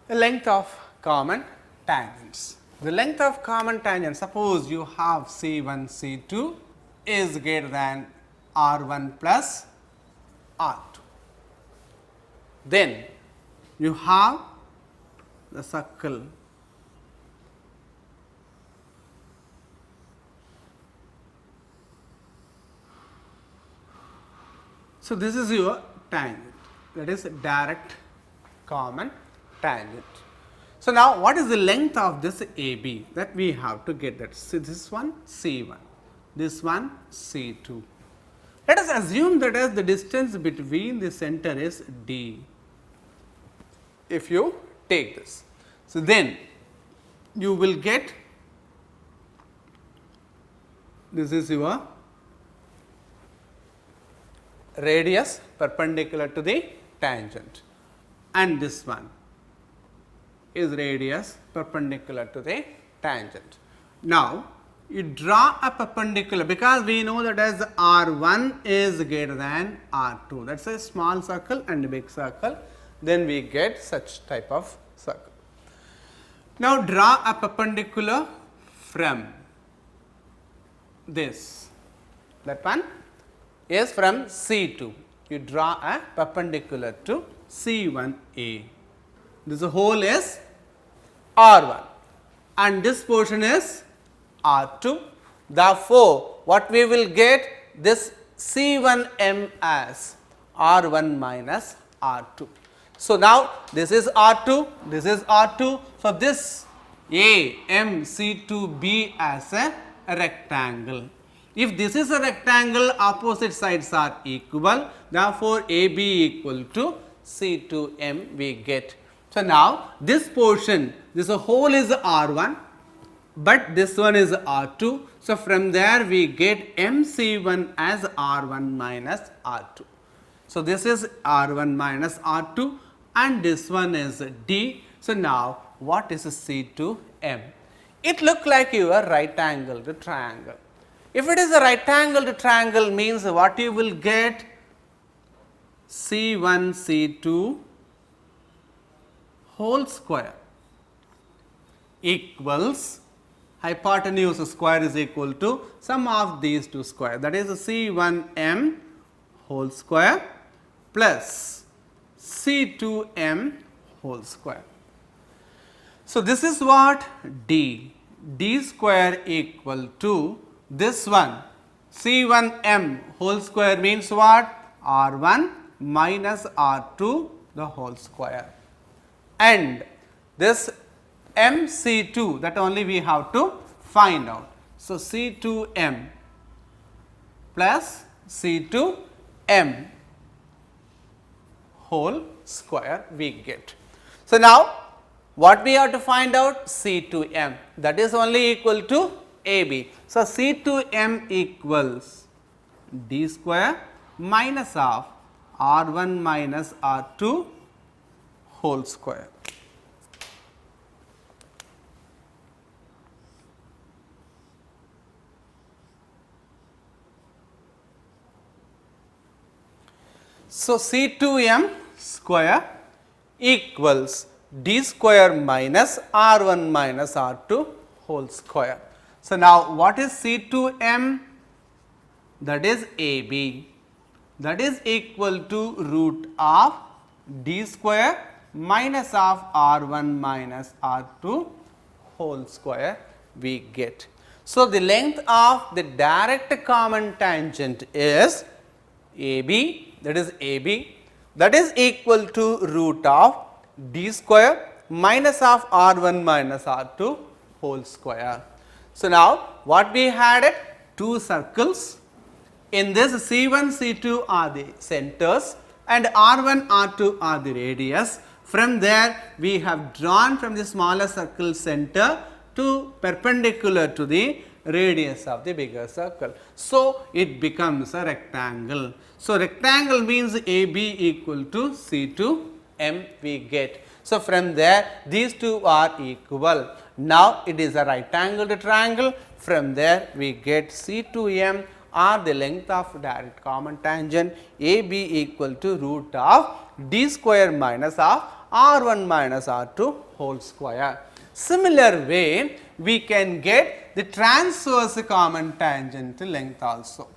The length of common tangents. The length of common tangent, suppose you have C1, C2 is greater than R1 plus R2. Then you have the circle so this is your tangent, that is direct common tangent. So now what is the length of this AB that we have to get that? So this one C1, this one C2. Let us assume that as the distance between the center is D. If you take this, so then you will get, this is your radius perpendicular to the tangent, and this one is radius perpendicular to the tangent. Now you draw a perpendicular, because we know that as R1 is greater than R2, that is a small circle and a big circle, then we get such type of circle. Now draw a perpendicular from this, that one is from C2, you draw a perpendicular to C1A. This whole is R1 and this portion is R2. Therefore, what we will get, this C1M as R1 minus R2. So now this is R2, this is R2. So this AMC2B as a rectangle. If this is a rectangle, opposite sides are equal. Therefore, AB equal to C2M we get. So now this portion, this whole is R1, but this one is R2. So from there we get MC1 as R1 minus R2. So this is R1 minus R2 and this one is D. So now what is C2M? It look like your right angled triangle. If it is a right angled triangle, means what you will get, C1 C2 whole square equals hypotenuse square is equal to sum of these two square, that is C1M whole square plus C2M whole square. So this is what D square equal to this one C1M whole square means what, R1 minus R2 the whole square, and this MC2 that only we have to find out. So C2M plus C2M whole square we get. So now what we have to find out, C2M, that is only equal to AB. So C2M equals D square minus of R1 minus R2 whole square. So C2M square equals D square minus R1 minus R2 whole square. So now what is C2M? That is AB, that is equal to root of D square minus of R1 minus R2 whole square we get. So the length of the direct common tangent is AB, that is AB, that is equal to root of D square minus of R1 minus R2 whole square. So now what we had it, two circles. In this C1, C2 are the centers and R1, R2 are the radius. From there we have drawn from the smaller circle center to perpendicular to the radius of the bigger circle. So it becomes a rectangle. So rectangle means AB equal to C2M we get. So from there these two are equal. Now it is a right angled triangle. From there we get C2M or the length of direct common tangent, AB equal to root of D square minus of R1 minus R2 whole square. Similar way, we can get the transverse common tangent length also.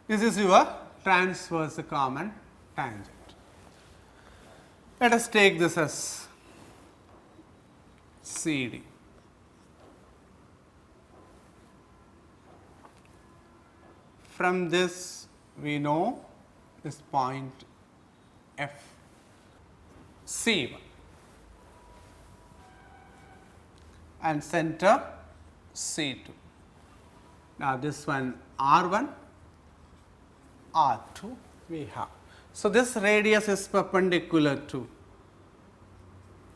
This is your transverse common tangent. Let us take this as CD. From this we know this point F, C1 and center C2. Now, this one R1, R2 we have. So, this radius is perpendicular to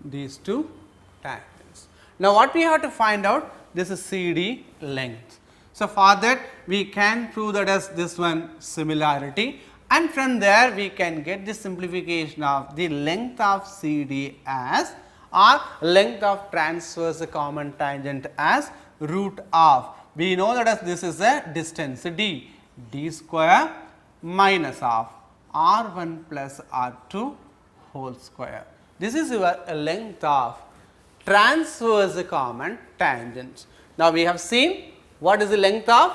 these two tangents. Now, what we have to find out, this is CD length. So, for that we can prove that as this one similarity, and from there we can get the simplification of the length of CD as, or length of transverse common tangent as root of, we know that as this is a distance d, d square minus of R1 plus R2 whole square. This is your length of transverse common tangent. Now, we have seen what is the length of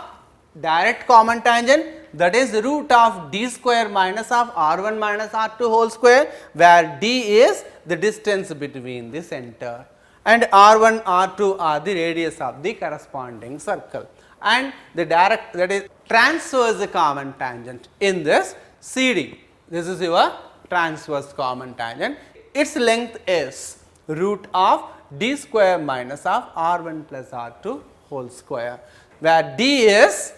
direct common tangent, that is the root of d square minus of R1 minus R2 whole square, where d is the distance between the center and R1, R2 are the radius of the corresponding circle, and the direct, that is transverse common tangent in this CD. This is your transverse common tangent. Its length is root of d square minus of R1 plus R2 whole square, where d is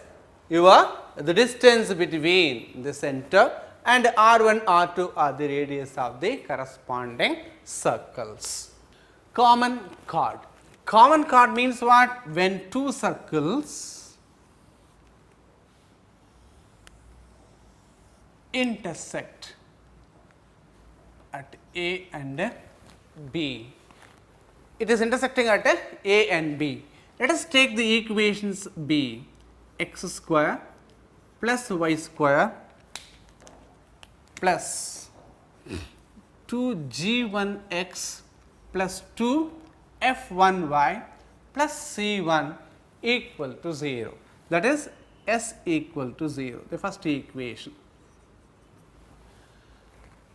the distance between the center and R1, R2 are the radius of the corresponding circles. Common chord. Common chord means what? When two circles intersect at A and B. It is intersecting at A and B. Let us take the equations B, x square plus y square plus 2g1x plus 2f1y plus c1 equal to 0. That is s equal to 0, the first equation.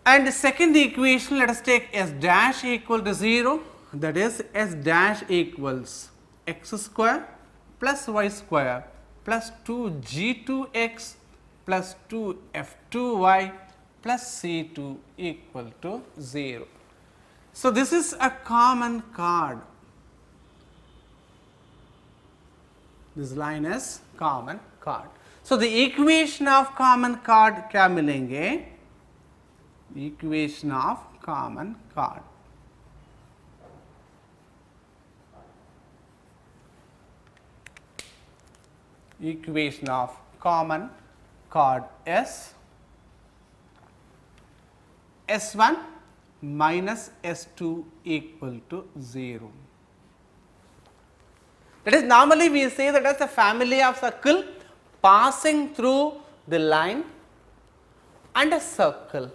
And the second equation, let us take s dash equal to 0, that is s dash equals x square plus y square plus 2g2x plus 2f2y plus c2 equal to 0. So, this is a common chord. This line is common chord. So, the equation of common chord क्या मिलेंगे? Equation of common chord. Equation of common chord is S1 minus S2 equal to 0. That is, normally we say that as a family of circle passing through the line and a circle.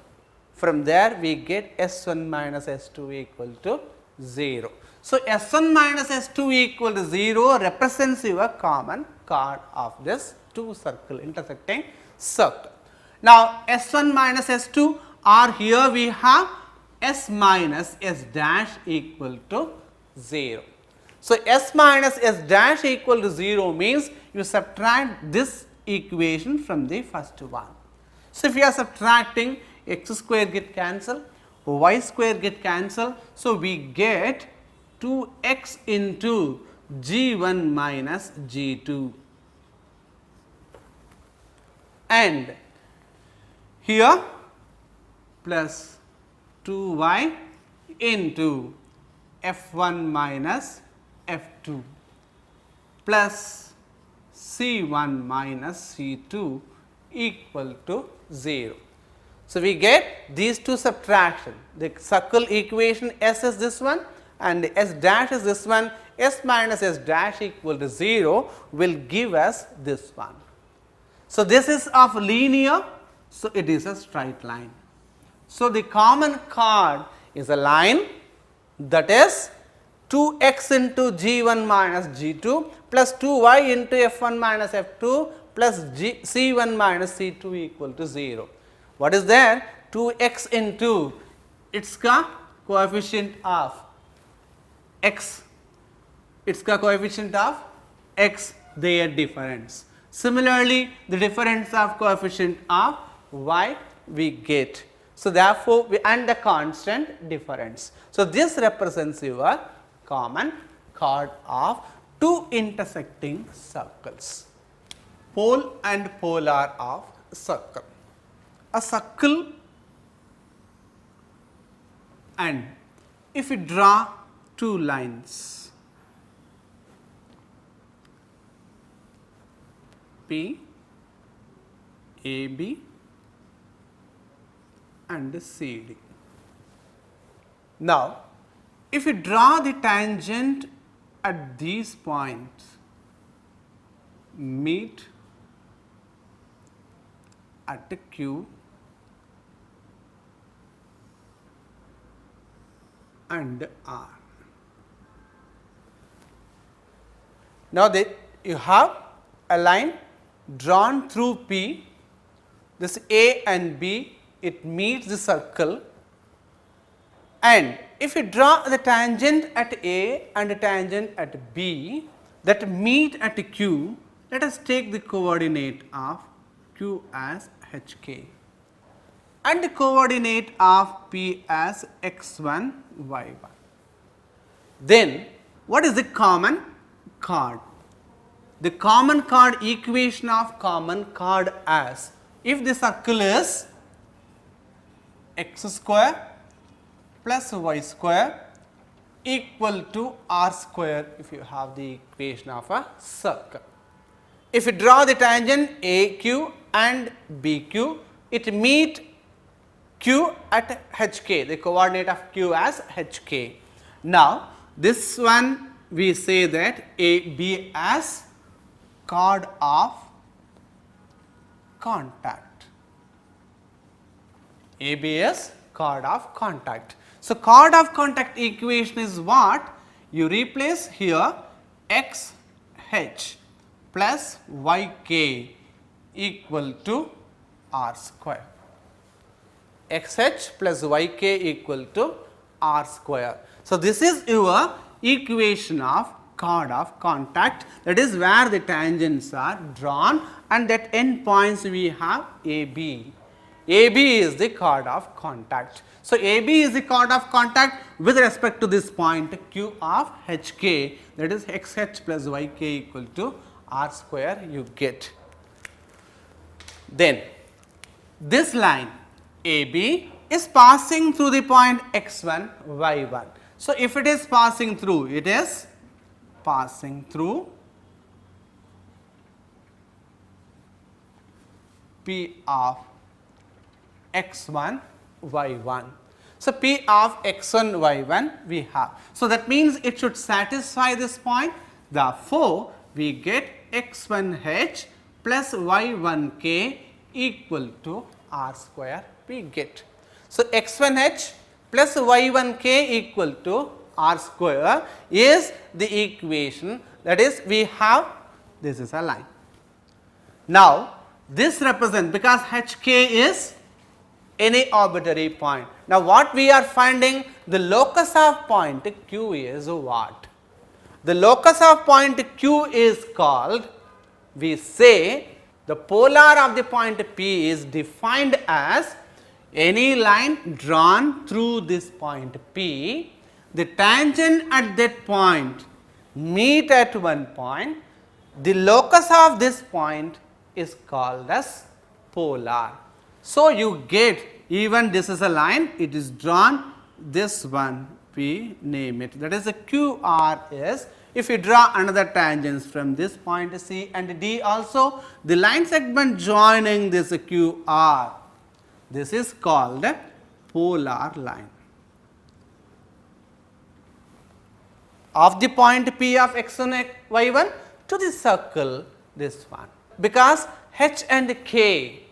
From there we get S1 minus S2 equal to 0. So, S1 minus S2 equal to 0 represents your common chord of this two circle intersecting circle. Now, S1 minus S2, or here we have S minus S dash equal to 0. So, S minus S dash equal to 0 means you subtract this equation from the first one. So, if you are subtracting, x square get cancelled, y square get cancelled. So, we get 2x into g1 minus g2, and here plus 2y into f1 minus f2 plus c1 minus c2 equal to 0. So, we get these two subtraction, the circle equation S is this one and S dash is this one, S minus S dash equal to 0 will give us this one. So, this is of linear, so it is a straight line. So, the common chord is a line that is 2x into g1 minus g2 plus 2y into f1 minus f2 plus c1 minus c2 equal to 0. What is there? 2x into its coefficient of x, its coefficient of x, their difference. Similarly, the difference of coefficient of y we get. So, therefore, we and the constant difference. So, this represents your common chord of two intersecting circles, pole and polar of circle. A circle, and if we draw two lines P, AB and CD. Now, if you draw the tangent at these points, meet at the Q and R. Now, you have a line drawn through P, this A and B, it meets the circle, and if you draw the tangent at A and the tangent at B that meet at Q, let us take the coordinate of Q as HK and the coordinate of P as x1, y1. Then, what is the common chord? The common chord equation of common chord as, if the circle is x square plus y square equal to r square, if you have the equation of a circle. If you draw the tangent AQ and BQ, it meet Q at HK, the coordinate of Q as HK. Now, this one we say that AB as chord of contact. AB is chord of contact. So, chord of contact equation is what? You replace here x h plus y k equal to r square. X h plus y k equal to r square. So, this is your equation of chord of contact, that is where the tangents are drawn, and at end points we have AB. AB is the chord of contact. So, AB is the chord of contact with respect to this point Q of HK, that is x h plus y k equal to r square you get. Then, this line AB is passing through the point x1, y1. So, if it is passing through, it is passing through P of x1, y1. So, P of x1, y1 we have. So, that means it should satisfy this point. Therefore, we get x1h plus y1k equal to r square we get. So, x1h plus y1k equal to r square is the equation, that is we have, this is a line. Now, this represents, because hk is any arbitrary point. Now, what we are finding, the locus of point Q is what? The locus of point Q is called, we say the polar of the point P is defined as any line drawn through this point P, the tangent at that point meet at one point, the locus of this point is called as polar. So, you get, even this is a line, it is drawn, this one we name it, that is the QR is, if you draw another tangents from this point C and D also, the line segment joining this QR, this is called a polar line. of the point P of x1 y1 to the circle this one, because H and K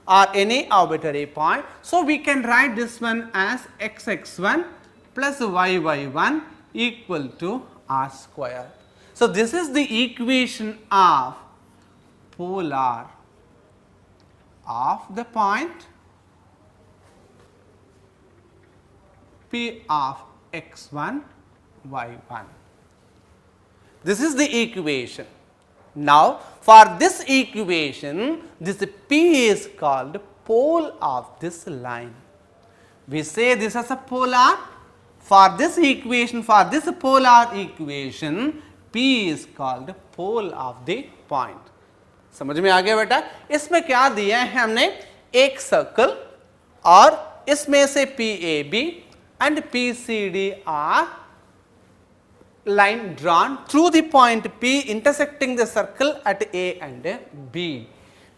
are any arbitrary point. So, we can write this one as x1 plus y1 equal to r square. So, this is the equation of polar of the point P of x1 y1. This is the equation. Now, for this equation, this P is called pole of this line. We say this as a polar. For this equation, for this polar equation, P is called pole of the point. समझ में आ गया बेटा? इसमें क्या दिया है हमने? एक सर्कल और इसमें से PAB and PCD are line drawn through the point P intersecting the circle at A and B.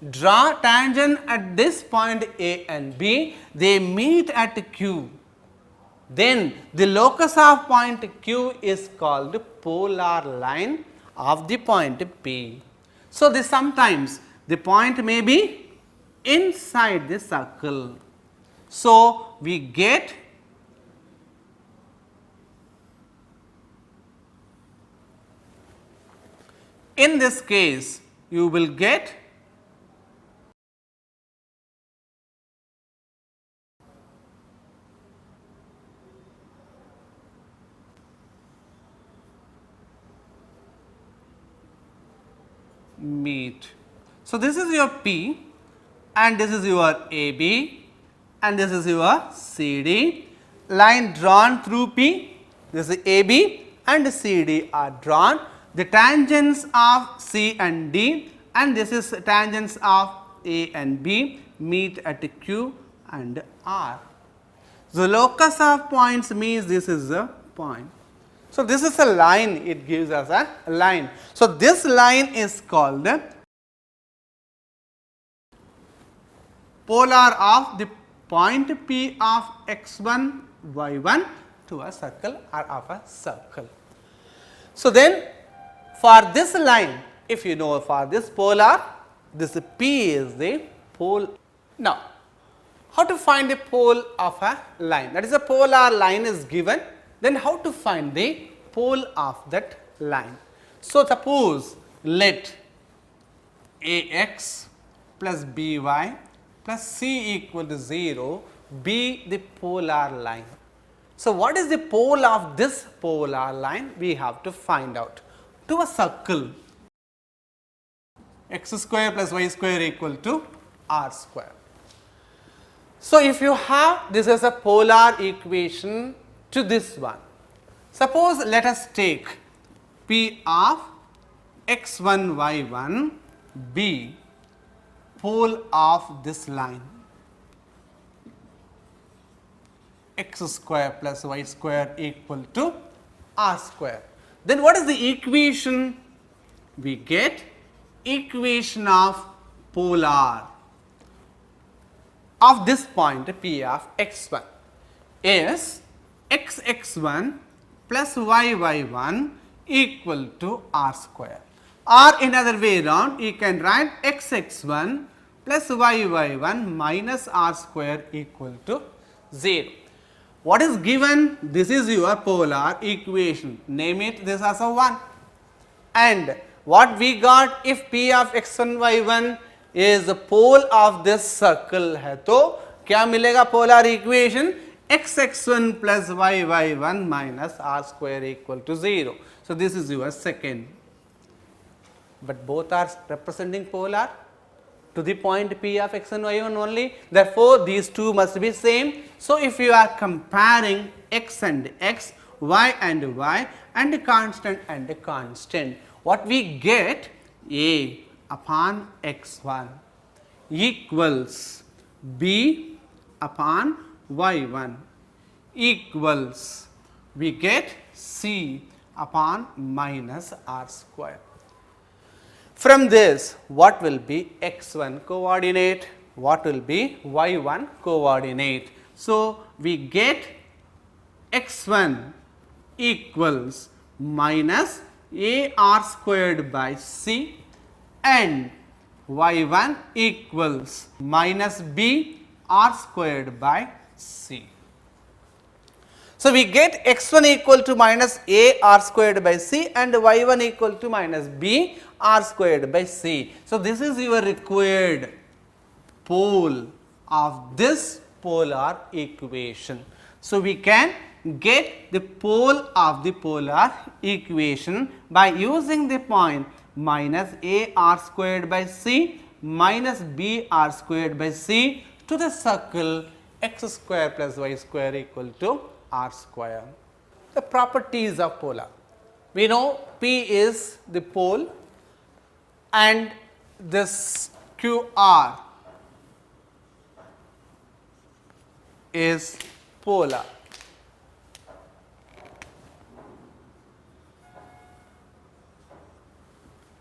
Draw tangent at this point A and B, they meet at Q. Then the locus of point Q is called polar line of the point P. So, this sometimes the point may be inside the circle. So, we get in this case you will get meet. So, this is your P and this is your AB and this is your CD, line drawn through P, this is AB and CD are drawn, the tangents of C and D and this is tangents of A and B meet at Q and R. The locus of points means this is the point. So, this is a line, it gives us a line. So, this line is called polar of the point P of x1 y1 to a circle or of a circle. So, then for this line, if you know for this polar, this P is the pole. Now, how to find the pole of a line? That is, a polar line is given, then how to find the pole of that line? So, suppose let Ax plus By plus C equal to 0 be the polar line. So, what is the pole of this polar line? We have to find out. To a circle, x square plus y square equal to r square. So, if you have this as a polar equation to this one, suppose let us take P of x1 y1 be pole of this line x square plus y square equal to r square. Then what is the equation? We get equation of polar of this point P of x1 is x1 plus y1 equal to r square, or in other way around you can write x1 plus y1 minus r square equal to 0. What is given? This is your polar equation, name it this as a 1, and what we got, if P of x1 y1 is the pole of this circle है तो क्या मिलेगा polar equation? x1 plus y1 minus r square equal to 0. So, this is your second, but both are representing polar to the point P of x and y1 only. Therefore, these two must be same. So, if you are comparing x and x, y and y and constant, what we get? A upon x1 equals b upon y1 equals, we get c upon minus r square. From this, what will be x1 coordinate? What will be y1 coordinate? So, we get x1 equals minus AR squared by C, and y1 equals minus B R squared by C. So, we get x1 equal to minus a r squared by c and y1 equal to minus b r squared by c. So, this is your required pole of this polar equation. So, we can get the pole of the polar equation by using the point minus a r squared by c minus b r squared by c to the circle x square plus y square equal to r square. The properties of polar. We know P is the pole and this QR is polar.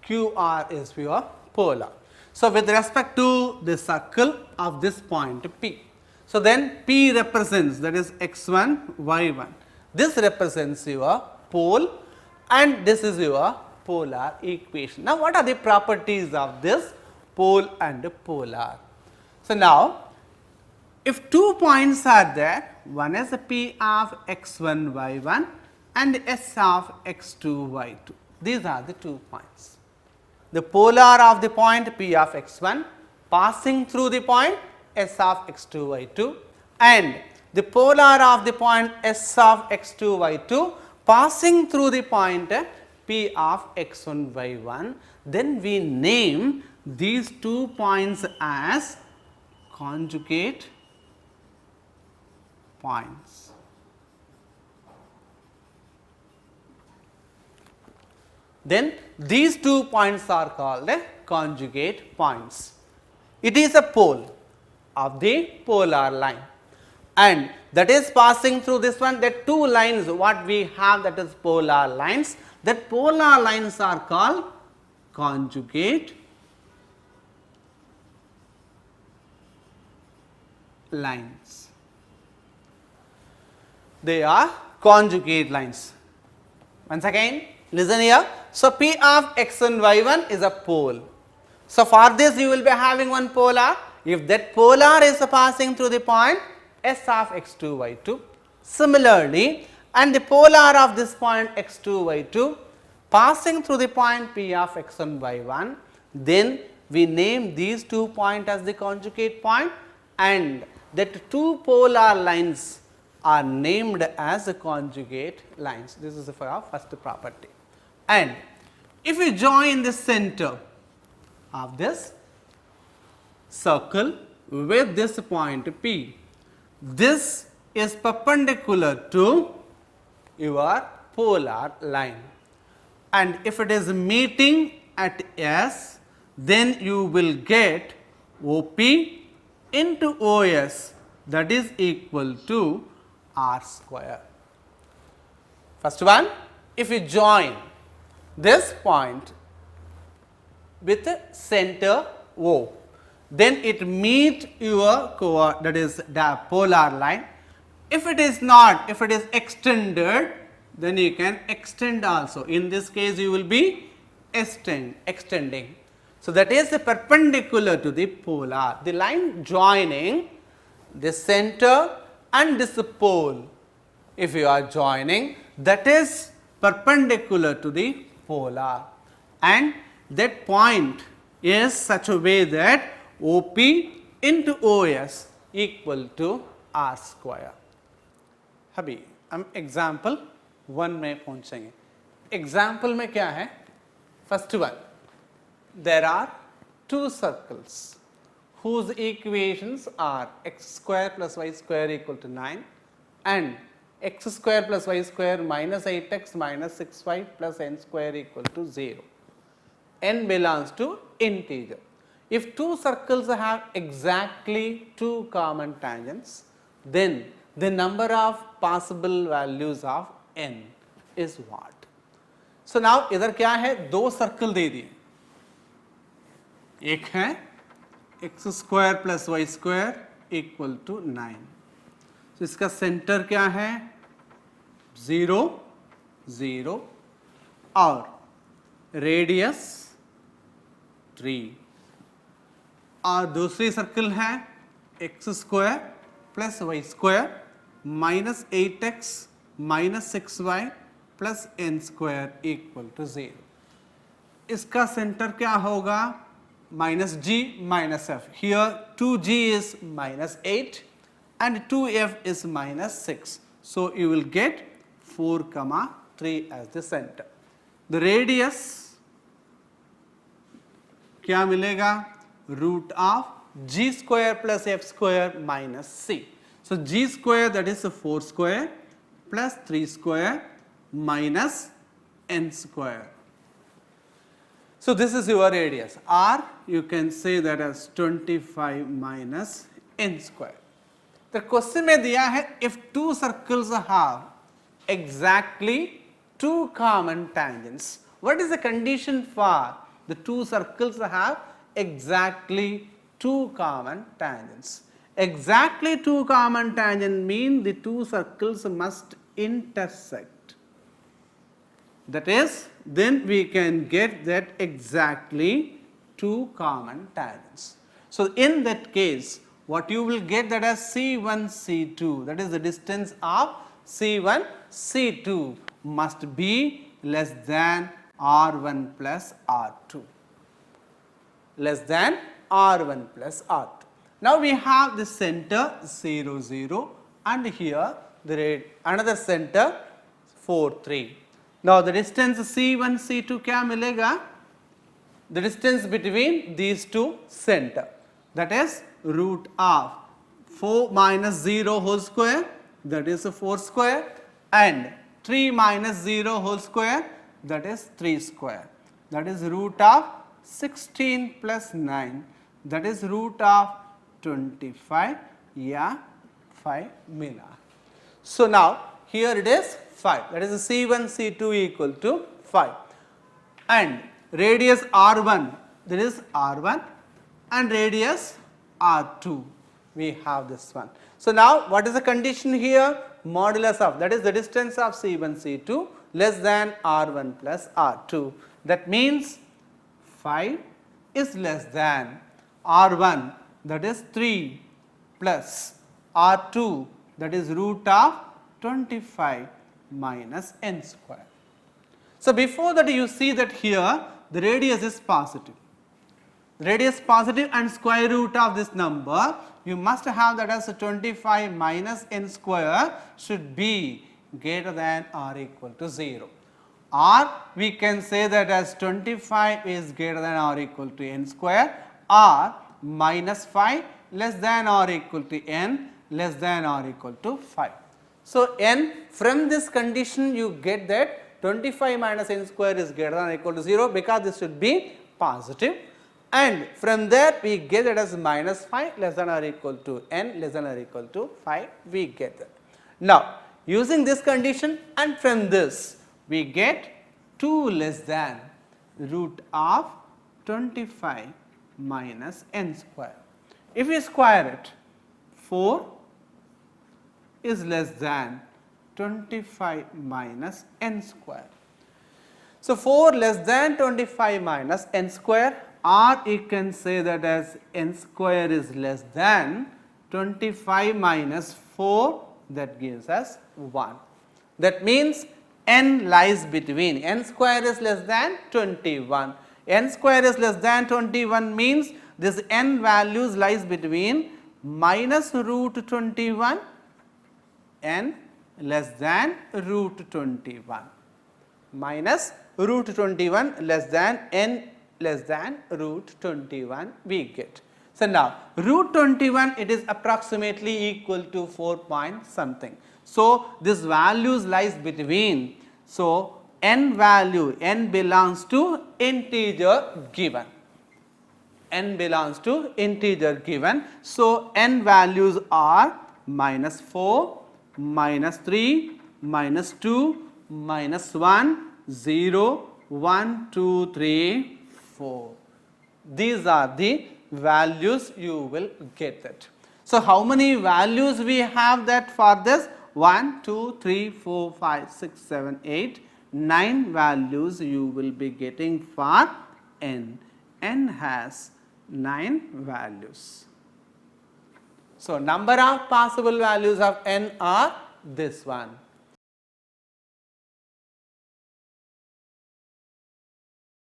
QR is your polar. So, with respect to the circle of this point P. So, then P represents, that is x1, y1. This represents your pole and this is your polar equation. Now, what are the properties of this pole and polar? So, now, if 2 points are there, one is P of x1, y1 and S of x2, y2. These are the 2 points. The polar of the point P of x1 passing through the point S of x2, y2 and the polar of the point S of x2, y2 passing through the point P of x1, y1. Then we name these 2 points as conjugate points. Then these 2 points are called conjugate points. It is a pole of the polar line and that is passing through this one. That 2 lines what we have, that is polar lines. That polar lines are called conjugate lines. They are conjugate lines. Once again, listen here. So, P of x1, y1 is a pole. So, for this you will be having one polar. If that polar is passing through the point S of x2, y2. Similarly, and the polar of this point x2, y2 passing through the point P of x1, y1, then we name these 2 points as the conjugate point and that 2 polar lines are named as the conjugate lines. This is for our first property. And if we join the center of this circle with this point P, this is perpendicular to your polar line. And if it is meeting at S, then you will get OP into OS, that is equal to R square. First one, if you join this point with center O, then it meet your that is the polar line. If it is not, if it is extended, then you can extend also. In this case, you will be extending. So, that is the perpendicular to the polar. The line joining the center and this pole, if you are joining, that is perpendicular to the polar and that point is such a way that OP into OS equal to R square. अभी हम example 1 में पहुंचेंगे. Example में क्या है? First one, there are 2 circles whose equations are x square plus y square equal to 9 and x square plus y square minus 8x minus 6y plus n square equal to 0. N belongs to integer. If 2 circles have exactly 2 common tangents, then the number of possible values of n is what? So, now इधर क्या है? 2 circle दे दिए. एक है x square plus y square equal to 9. तो इसका centre क्या है? 0 0 और रेडियस 3 और दूसरी सर्कल है x square plus y square minus 8x minus 6y plus n square equal to 0. इसका सेंटर क्या होगा? Minus g minus f. Here 2g is minus 8 and 2f is minus 6. So you will get 4, 3 as the center. The radius क्या मिलेगा? Root of g square plus f square minus c. So g square, that is 4 square plus 3 square minus n square. So this is your radius. R you can say that as 25 minus n square. The question में दिया है if two circles have exactly two common tangents. What is the condition for the two circles have exactly two common tangents? Exactly two common tangent mean the two circles must intersect. That is, then we can get that exactly two common tangents. So in that case, what you will get that as C1, C2, that is the distance of C1, C2 must be less than R1 plus R2, less than R1 plus R2. Now we have the center 0, 0 and here the another center 4, 3. Now the distance C1, C2 क्या मिलेगा? The distance between these two center, that is root of 4 minus 0 whole square, that is 4 square, and 3 minus 0 whole square, that is 3 square, that is root of 16 plus 9, that is root of 25 या 5 मिला. So now here it is 5, that is C1, C2 equal to 5, and radius R1, there is R1, and radius R2, we have this one. So now what is the condition here? Modulus of, that is the distance of C1, C2 less than R1 plus R2. That means 5 is less than R1, that is 3 plus R2, that is root of 25 minus n square. So before that you see that here the radius is positive. Radius positive and square root of this number, you must have that as 25 minus n square should be greater than or equal to 0. Or we can say that as 25 is greater than or equal to n square, or minus 5 less than or equal to n less than or equal to 5. So n, from this condition you get that 25 minus n square is greater than or equal to 0 because this should be positive, and from there we get it as minus 5 less than or equal to n less than or equal to 5, we get that. Now using this condition and from this we get 2 less than root of 25 minus n square. If we square it, 4 is less than 25 minus n square. So 4 less than 25 minus n square, or you can say that as n square is less than 25 minus 4, that gives us 1. That means n lies between, n square is less than 21. N square is less than 21 means this n values lies between minus root 21 n less than root 21, minus root 21 less than n less than root 21 we get. So now root 21, it is approximately equal to 4 point something. So this values lies between, so n value, n belongs to integer given, n belongs to integer given. So n values are minus 4, minus 3, minus 2, minus 1, 0, 1, 2, 3, 4. These are the values you will get that. So how many values we have that for this? 1, 2, 3, 4, 5, 6, 7, 8. 9 values you will be getting for n. N has 9 values. So, number of possible values of n are this one.